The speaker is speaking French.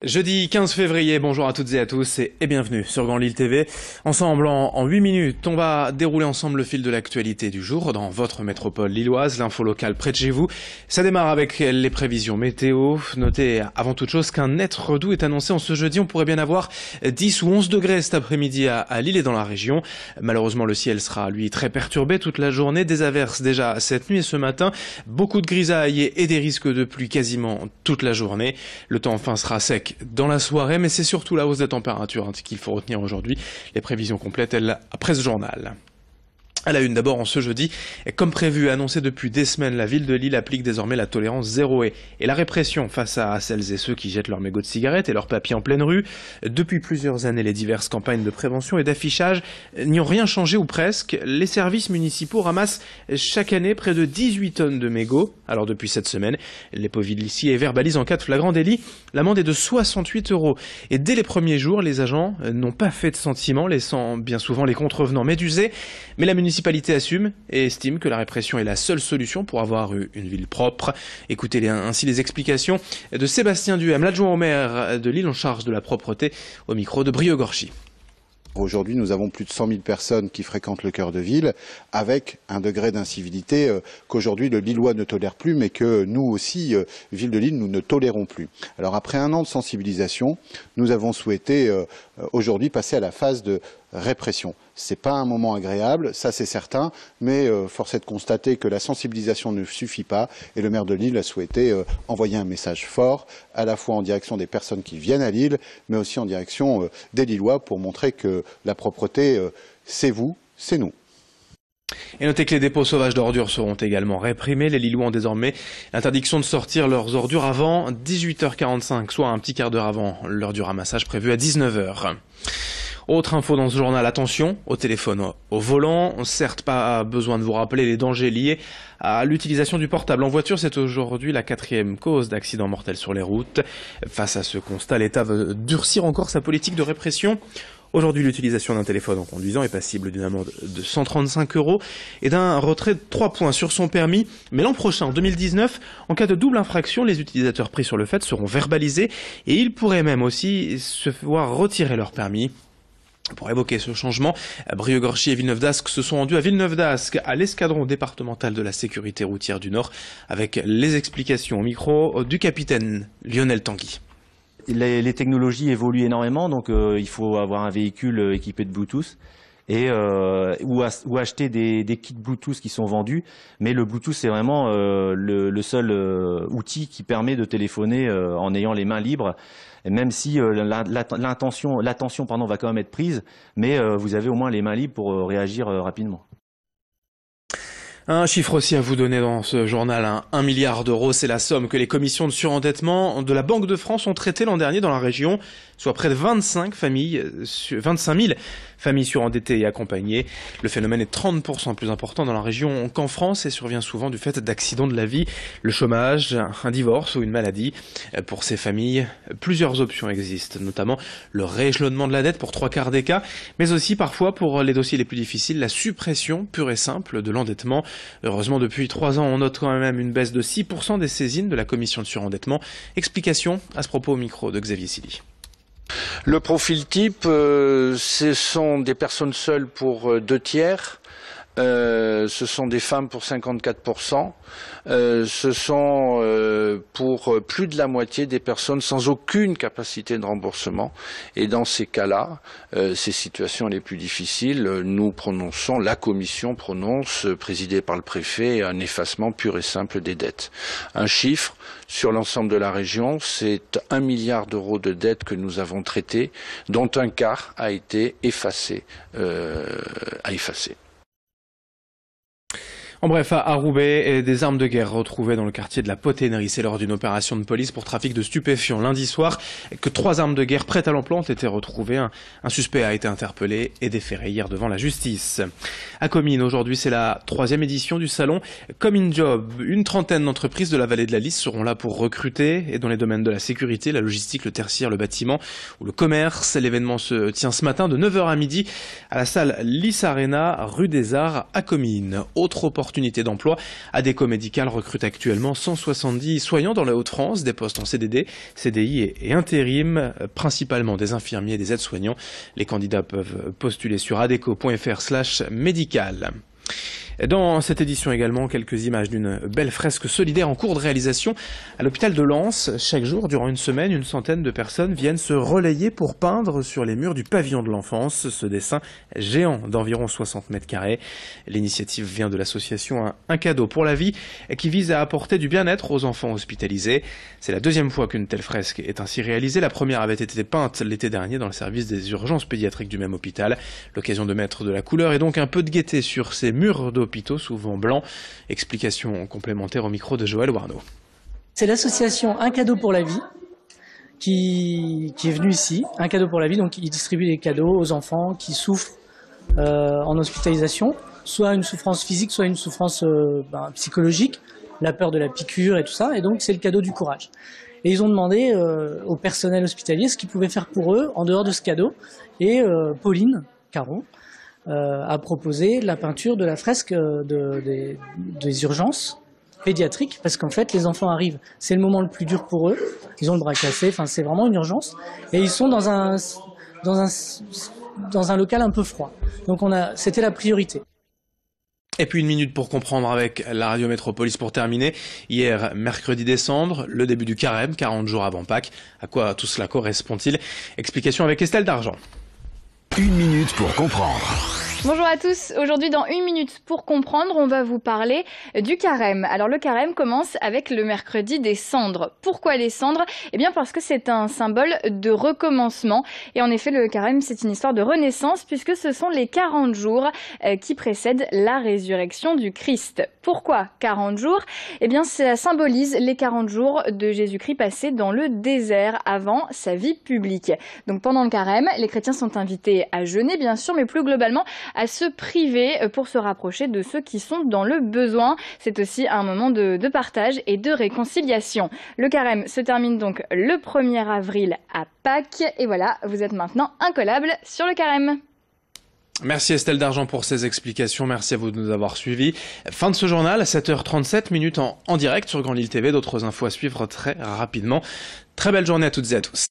Jeudi 15 février, bonjour à toutes et à tous et bienvenue sur Grand Lille TV. Ensemble, en 8 minutes, on va dérouler ensemble le fil de l'actualité du jour dans votre métropole lilloise, l'info locale près de chez vous. Ça démarre avec les prévisions météo. Notez avant toute chose qu'un net redout est annoncé en ce jeudi. On pourrait bien avoir 10 ou 11 degrés cet après-midi à Lille et dans la région. Malheureusement, le ciel sera, lui, très perturbé toute la journée. Des averses déjà cette nuit et ce matin. Beaucoup de grisailles et des risques de pluie quasiment toute la journée. Le temps enfin sera sec dans la soirée, mais c'est surtout la hausse des températures qu'il faut retenir aujourd'hui. Les prévisions complètes, elles, après ce journal. À la une d'abord en ce jeudi, comme prévu, annoncé depuis des semaines, la ville de Lille applique désormais la tolérance zéro et la répression face à celles et ceux qui jettent leurs mégots de cigarettes et leurs papiers en pleine rue. Depuis plusieurs années, les diverses campagnes de prévention et d'affichage n'y ont rien changé ou presque. Les services municipaux ramassent chaque année près de 18 tonnes de mégots. Alors depuis cette semaine, les policiers verbalisent en cas de flagrant délit. L'amende est de 68 €. Et dès les premiers jours, les agents n'ont pas fait de sentiment, laissant bien souvent les contrevenants médusés. Mais la municipalité assume et estime que la répression est la seule solution pour avoir une ville propre. Écoutez ainsi les explications de Sébastien Duhem, l'adjoint au maire de Lille en charge de la propreté, au micro de Brio Gorchi. Aujourd'hui, nous avons plus de 100 000 personnes qui fréquentent le cœur de ville, avec un degré d'incivilité qu'aujourd'hui le Lillois ne tolère plus, mais que nous aussi, ville de Lille, nous ne tolérons plus. Alors après un an de sensibilisation, nous avons souhaité aujourd'hui passer à la phase de répression. C'est pas un moment agréable, ça c'est certain, mais force est de constater que la sensibilisation ne suffit pas et le maire de Lille a souhaité envoyer un message fort, à la fois en direction des personnes qui viennent à Lille, mais aussi en direction des Lillois pour montrer que la propreté, c'est vous, c'est nous. Et notez que les dépôts sauvages d'ordures seront également réprimés. Les Lillois ont désormais l'interdiction de sortir leurs ordures avant 18h45, soit un petit quart d'heure avant l'heure du ramassage prévue à 19h. Autre info dans ce journal, attention au téléphone au volant. Certes, pas besoin de vous rappeler les dangers liés à l'utilisation du portable en voiture. C'est aujourd'hui la 4e cause d'accidents mortels sur les routes. Face à ce constat, l'État veut durcir encore sa politique de répression. Aujourd'hui, l'utilisation d'un téléphone en conduisant est passible d'une amende de 135 € et d'un retrait de 3 points sur son permis. Mais l'an prochain, en 2019, en cas de double infraction, les utilisateurs pris sur le fait seront verbalisés et ils pourraient même aussi se voir retirer leur permis. Pour évoquer ce changement, Brio Gorchi et Villeneuve d'Ascq se sont rendus à Villeneuve d'Ascq, à l'escadron départemental de la sécurité routière du Nord, avec les explications au micro du capitaine Lionel Tanguy. Les technologies évoluent énormément, donc il faut avoir un véhicule équipé de Bluetooth et ou acheter des kits Bluetooth qui sont vendus. Mais le Bluetooth, c'est vraiment le seul outil qui permet de téléphoner en ayant les mains libres. Même si l'attention va quand même être prise, mais vous avez au moins les mains libres pour réagir rapidement. Un chiffre aussi à vous donner dans ce journal, 1 milliard d'euros, c'est la somme que les commissions de surendettement de la Banque de France ont traité l'an dernier dans la région, soit près de 25 000 familles surendettées et accompagnées. Le phénomène est 30% plus important dans la région qu'en France et survient souvent du fait d'accidents de la vie, le chômage, un divorce ou une maladie. Pour ces familles, plusieurs options existent, notamment le rééchelonnement de la dette pour 3/4 des cas, mais aussi parfois pour les dossiers les plus difficiles, la suppression pure et simple de l'endettement. Heureusement, depuis 3 ans, on note quand même une baisse de 6% des saisines de la commission de surendettement. Explication à ce propos au micro de Xavier Silly. Le profil type, ce sont des personnes seules pour 2/3. Ce sont des femmes pour 54%. Ce sont pour plus de la moitié des personnes sans aucune capacité de remboursement. Et dans ces cas-là, ces situations les plus difficiles, la commission prononce, présidée par le préfet, un effacement pur et simple des dettes. Un chiffre, sur l'ensemble de la région, c'est 1 milliard d'euros de dettes que nous avons traitées, dont un quart a été effacé. En bref, à Roubaix, des armes de guerre retrouvées dans le quartier de la Poténerie. C'est lors d'une opération de police pour trafic de stupéfiants lundi soir que 3 armes de guerre prêtes à l'emploi ont été retrouvées. Un suspect a été interpellé et déféré hier devant la justice. À Comines, aujourd'hui, c'est la 3e édition du salon Comines Job. Une trentaine d'entreprises de la vallée de la Lys seront là pour recruter, et dans les domaines de la sécurité, la logistique, le tertiaire, le bâtiment ou le commerce. L'événement se tient ce matin de 9h à midi à la salle Lys Arena, rue des Arts à Comines. Autre opportunité d'emploi, Adéco Médical recrute actuellement 170 soignants dans la Haute-France, des postes en CDD, CDI et intérim, principalement des infirmiers et des aides-soignants. Les candidats peuvent postuler sur adeco.fr/médical. Dans cette édition également, quelques images d'une belle fresque solidaire en cours de réalisation à l'hôpital de Lens. Chaque jour, durant une semaine, une centaine de personnes viennent se relayer pour peindre sur les murs du pavillon de l'enfance ce dessin géant d'environ 60 mètres carrés. L'initiative vient de l'association Un cadeau pour la vie qui vise à apporter du bien-être aux enfants hospitalisés. C'est la 2e fois qu'une telle fresque est ainsi réalisée. La première avait été peinte l'été dernier dans le service des urgences pédiatriques du même hôpital. L'occasion de mettre de la couleur et donc un peu de gaieté sur ces murs d'hôpitaux souvent blancs. Explication complémentaire au micro de Joël Warneau. C'est l'association Un cadeau pour la vie qui est venue ici. Un cadeau pour la vie, donc ils distribuent des cadeaux aux enfants qui souffrent en hospitalisation, soit une souffrance physique, soit une souffrance psychologique, la peur de la piqûre et tout ça, et donc c'est le cadeau du courage. Et ils ont demandé au personnel hospitalier ce qu'ils pouvaient faire pour eux en dehors de ce cadeau, et Pauline Caron a proposé la peinture de la fresque des urgences pédiatriques, parce qu'en fait les enfants arrivent, c'est le moment le plus dur pour eux, ils ont le bras cassé, enfin c'est vraiment une urgence, et ils sont dans un local un peu froid. Donc c'était la priorité. Et puis 1 minute pour comprendre avec la Radio Métropolis pour terminer. Hier, mercredi des Cendres, le début du carême, 40 jours avant Pâques. À quoi tout cela correspond-il? Explication avec Estelle Dargent. 1 minute pour comprendre. Bonjour à tous, aujourd'hui dans 1 minute pour comprendre, on va vous parler du carême. Alors le carême commence avec le mercredi des Cendres. Pourquoi les cendres? Eh bien parce que c'est un symbole de recommencement. Et en effet le carême c'est une histoire de renaissance puisque ce sont les 40 jours qui précèdent la résurrection du Christ. Pourquoi 40 jours? Eh bien ça symbolise les 40 jours de Jésus-Christ passés dans le désert avant sa vie publique. Donc pendant le carême, les chrétiens sont invités à jeûner bien sûr, mais plus globalement à se priver pour se rapprocher de ceux qui sont dans le besoin. C'est aussi un moment de partage et de réconciliation. Le carême se termine donc le 1er avril à Pâques. Et voilà, vous êtes maintenant incollables sur le carême. Merci Estelle Dargent pour ces explications. Merci à vous de nous avoir suivis. Fin de ce journal, 7h37 minutes en direct sur Grand Lille TV. D'autres infos à suivre très rapidement. Très belle journée à toutes et à tous.